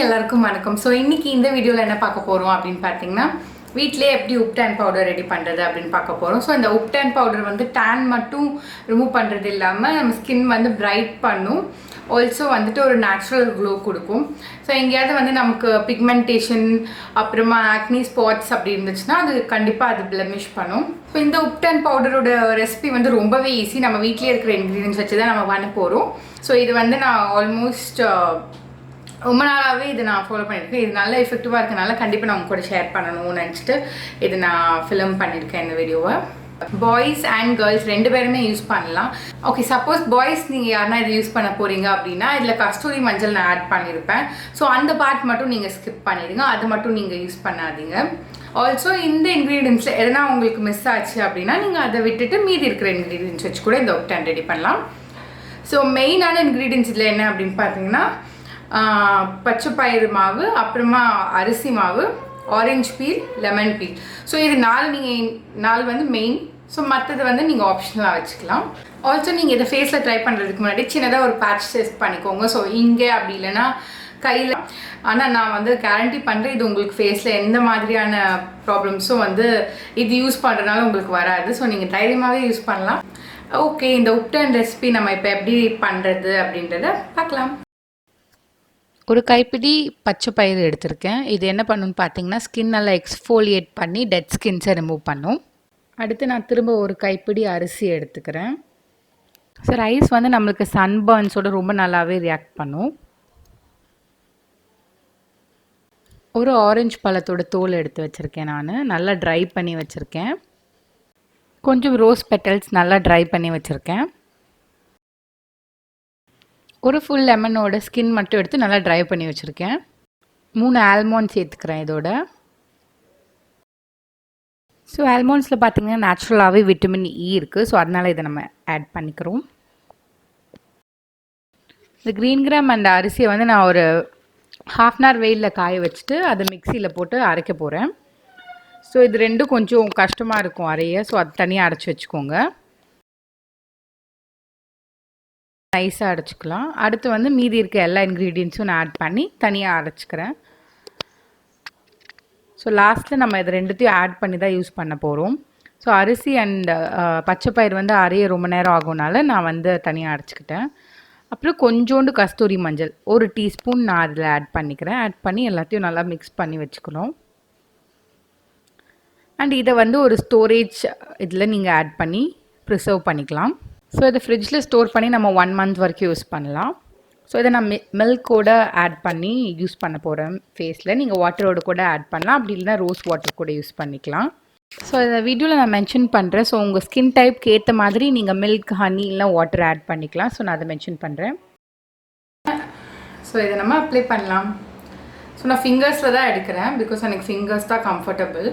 எல்லாருக்கும் வணக்கம். ஸோ இன்னைக்கு இந்த வீடியோவில் என்ன பார்க்க போகிறோம் அப்படின்னு பார்த்தீங்கன்னா, வீட்டிலே எப்படி உப்டான் பவுடர் ரெடி பண்ணுறது அப்படின்னு பார்க்க போகிறோம். ஸோ இந்த உப்டான் பவுடர் வந்து டேன் மட்டும் ரிமூவ் பண்ணுறது இல்லாமல் நம்ம ஸ்கின் வந்து பிரைட் பண்ணும். ஆல்சோ வந்துட்டு ஒரு நேச்சுரல் க்ளோ கொடுக்கும். ஸோ எங்கேயாவது வந்து நமக்கு பிக்மெண்டேஷன் அப்புறமா ஆக்னி ஸ்பாட்ஸ் அப்படி இருந்துச்சுன்னா அது கண்டிப்பாக அது பிளமிஷ் பண்ணும். ஸோ இந்த உப்டான் பவுடரோட ரெசிபி வந்து ரொம்பவே ஈஸி. நம்ம வீட்டிலே இருக்கிற இன்க்ரீடியன்ஸ் வச்சு தான் நம்ம பண்ண போகிறோம். ஸோ இது வந்து நான் ஆல்மோஸ்ட் ரொம்ப நாளாகவே இது நான் ஃபாலோ பண்ணியிருக்கேன். இது நல்ல எஃபெக்டிவாக இருக்கனால கண்டிப்பாக நான் உங்க கூட ஷேர் பண்ணணும்னு நினச்சிட்டு இது நான் ஃபிலிம் பண்ணியிருக்கேன் இந்த வீடியோவை. பாய்ஸ் அண்ட் கேர்ள்ஸ் ரெண்டு பேருமே யூஸ் பண்ணலாம். ஓகே, சப்போஸ் பாய்ஸ் நீங்கள் யாருன்னா இது யூஸ் பண்ண போகிறீங்க அப்படின்னா இதில் கஸ்தூரி மஞ்சள் நான் ஆட் பண்ணியிருப்பேன். ஸோ அந்த பார்ட் மட்டும் நீங்கள் ஸ்கிப் பண்ணிடுங்க, அது மட்டும் நீங்கள் யூஸ் பண்ணாதீங்க. ஆல்சோ இந்த இன்க்ரீடியன்ஸில் எதனா உங்களுக்கு மிஸ் ஆச்சு அப்படின்னா நீங்கள் அதை விட்டுட்டு மீதி இருக்கிற இன்க்ரீடியன்ஸ் வச்சு கூட இந்த உப்டான் ரெடி பண்ணலாம். ஸோ மெயினான இன்க்ரீடியன்ஸ் இதில் என்ன அப்படின்னு பார்த்தீங்கன்னா, பச்சை பயிறு மாவு, அப்புறமா அரிசி மாவு, orange peel, lemon peel. So இது நாலு வந்து மெயின். ஸோ மற்றது வந்து நீங்கள் ஆப்ஷனலாக வச்சுக்கலாம். ஆல்சோ நீங்கள் இதை ஃபேஸில் ட்ரை பண்ணுறதுக்கு முன்னாடி சின்னதாக ஒரு பேட்ச் டெஸ்ட் பண்ணிக்கோங்க. ஸோ இங்கே அப்படி இல்லைன்னா கையில். ஆனால் நான் வந்து கேரண்டி பண்ணுறேன் இது உங்களுக்கு ஃபேஸில் எந்த மாதிரியான ப்ராப்ளம்ஸும் வந்து இது யூஸ் பண்ணுறதுனால உங்களுக்கு வராது. ஸோ நீங்கள் தைரியமாகவே யூஸ் பண்ணலாம். ஓகே, இந்த உப்டான் ரெசிபி நம்ம இப்போ எப்படி பண்ணுறது அப்படின்றத பார்க்கலாம். ஒரு கைப்பிடி பச்சை பயிறு எடுத்திருக்கேன். இது என்ன பண்ணுன்னு பார்த்தீங்கன்னா, ஸ்கின் நல்லா எக்ஸ்ஃபோலியேட் பண்ணி டெட் ஸ்கின்ஸை ரிமூவ் பண்ணும். அடுத்து நான் திரும்ப ஒரு கைப்பிடி அரிசி எடுத்துக்கிறேன். ஸோ ரைஸ் வந்து நம்மளுக்கு சன்பர்ன்ஸோட ரொம்ப நல்லாவே ரியாக்ட் பண்ணும். ஒரு ஆரஞ்சு பழத்தோட தோல் எடுத்து வச்சுருக்கேன். நான் நல்லா ட்ரை பண்ணி வச்சுருக்கேன். கொஞ்சம் ரோஸ் பெட்டல்ஸ் நல்லா ட்ரை பண்ணி வச்சுருக்கேன். ஒரு ஃபுல் லெமனோட ஸ்கின் மட்டும் எடுத்து நல்லா ட்ரை பண்ணி வச்சுருக்கேன். 3 ஆல்மண்ட் சேர்த்துக்கிறேன் இதோட. ஸோ ஆல்மண்ட்ஸில் பார்த்திங்கன்னா நேச்சுரலாகவே விட்டமின் இ இருக்குது. ஸோ அதனால் இதை நம்ம ஆட் பண்ணிக்கிறோம். இந்த க்ரீன் கிராம் அண்ட் அரிசியை வந்து நான் ஒரு 1/2 hour வெயிலில் காய வச்சுட்டு அதை மிக்சியில் போட்டு அரைக்க போகிறேன். ஸோ இது ரெண்டும் கொஞ்சம் கஷ்டமாக இருக்கும் அரைய. ஸோ அது தனியாக அரைச்சி வச்சுக்கோங்க. நைஸாக அரைச்சிக்கலாம். அடுத்து வந்து மீதி இருக்க எல்லா இன்க்ரீடியன்ஸும் நான் ஆட் பண்ணி தனியாக அரைச்சிக்கிறேன். ஸோ லாஸ்ட்டில் நம்ம இது ரெண்டுத்தையும் ஆட் பண்ணி தான் யூஸ் பண்ண போகிறோம். ஸோ அரிசி அண்ட் பச்சை பயிர் வந்து அரைய ரொம்ப நேரம் ஆகும்னால நான் வந்து தனியாக அரைச்சிக்கிட்டேன். அப்புறம் கொஞ்சோண்டு கஸ்தூரி மஞ்சள் 1 டீஸ்பூன் நான் அதில் ஆட் பண்ணிக்கிறேன். ஆட் பண்ணி எல்லாத்தையும் நல்லா மிக்ஸ் பண்ணி வச்சுக்கணும். அண்ட் இதை வந்து ஒரு ஸ்டோரேஜ் இதில் நீங்கள் ஆட் பண்ணி ப்ரிசர்வ் பண்ணிக்கலாம். ஸோ இதை ஃப்ரிட்ஜில் ஸ்டோர் பண்ணி நம்ம 1 month வரைக்கும் யூஸ் பண்ணலாம். ஸோ இதை நான் மில்கோட ஆட் பண்ணி யூஸ் பண்ண போகிறேன் ஃபேஸில். நீங்கள் வாட்டரோட கூட ஆட் பண்ணலாம், அப்படி இல்லைனா ரோஸ் வாட்டர் கூட யூஸ் பண்ணிக்கலாம். ஸோ இந்த வீடியோவில் நான் மென்ஷன் பண்ணுறேன். ஸோ உங்கள் ஸ்கின் டைப்க்கு ஏற்ற மாதிரி நீங்கள் மில்க், ஹனி இல்லைனா வாட்டர் ஆட் பண்ணிக்கலாம். ஸோ நான் அதை மென்ஷன் பண்ணுறேன். ஸோ இதை நம்ம அப்ளை பண்ணலாம். ஸோ நான் ஃபிங்கர்ஸில் தான் எடுக்கிறேன், பிகாஸ் எனக்கு ஃபிங்கர்ஸ் தான் கம்ஃபர்டபுள்.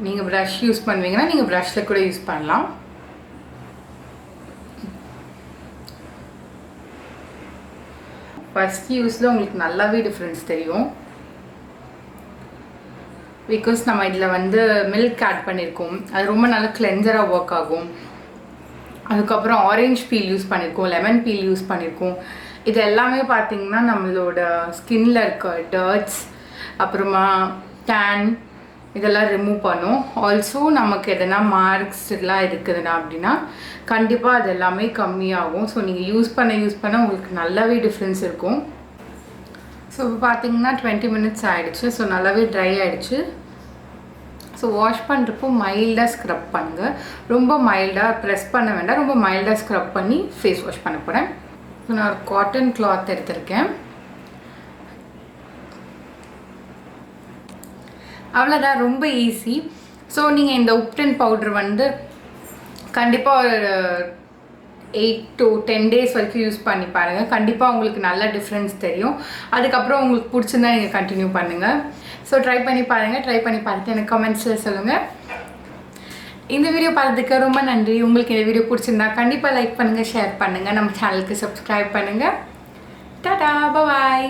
நீங்கள் ப்ரஷ் யூஸ் பண்ணுவீங்கன்னா நீங்கள் ப்ரஷில் கூட யூஸ் பண்ணலாம். ஃபஸ்ட் யூஸில் உங்களுக்கு நல்லாவே டிஃப்ரென்ஸ் தெரியும். பிகாஸ் நம்ம இதில் வந்து மில்க் ஆட் பண்ணியிருக்கோம். அது ரொம்ப நல்லா கிளென்சராக ஒர்க் ஆகும். அதுக்கப்புறம் ஆரஞ்சு பீல் யூஸ் பண்ணியிருக்கோம், லெமன் பீல் யூஸ் பண்ணியிருக்கோம். இது எல்லாமே பார்த்திங்கன்னா நம்மளோட ஸ்கின்னில் இருக்க டர்ட்ஸ் அப்புறமா டேன் இதெல்லாம் ரிமூவ் பண்ணும். ஆல்சோ நமக்கு எதனா மார்க்ஸ் எல்லாம் இருக்குதுன்னா அப்படின்னா கண்டிப்பாக அது எல்லாமே கம்மியாகும். ஸோ நீங்கள் யூஸ் பண்ண உங்களுக்கு நல்லாவே டிஃப்ரென்ஸ் இருக்கும். ஸோ இப்போ பார்த்தீங்கன்னா 20 minutes ஆகிடுச்சு. ஸோ நல்லாவே ட்ரை ஆகிடுச்சு. ஸோ வாஷ் பண்ணுறப்போ மைல்டாக ஸ்க்ரப் பண்ணுங்கள். ரொம்ப மைல்டாக ப்ரெஸ் பண்ண வேண்டாம், ரொம்ப மைல்டாக ஸ்க்ரப் பண்ணி ஃபேஸ் வாஷ் பண்ண போகிறேன். ஸோ நான் ஒரு காட்டன் கிளாத் எடுத்திருக்கேன். அவ்வளோதான், ரொம்ப ஈஸி. ஸோ நீங்கள் இந்த உப்டான் பவுடர் வந்து கண்டிப்பாக ஒரு 8 to 10 days வரைக்கும் யூஸ் பண்ணி பாருங்கள். கண்டிப்பாக உங்களுக்கு நல்ல டிஃப்ரென்ஸ் தெரியும். அதுக்கப்புறம் உங்களுக்கு பிடிச்சிருந்தா நீங்கள் கண்டினியூ பண்ணுங்கள். ஸோ ட்ரை பண்ணி பாருங்கள். ட்ரை பண்ணி பார்த்துட்டு எனக்கு கமெண்ட்ஸில் சொல்லுங்கள். இந்த வீடியோ பார்த்ததுக்கு ரொம்ப நன்றி. உங்களுக்கு இந்த வீடியோ பிடிச்சிருந்தா கண்டிப்பாக லைக் பண்ணுங்கள், ஷேர் பண்ணுங்கள், நம்ம சேனலுக்கு சப்ஸ்கிரைப் பண்ணுங்கள். டாடா, பாய்.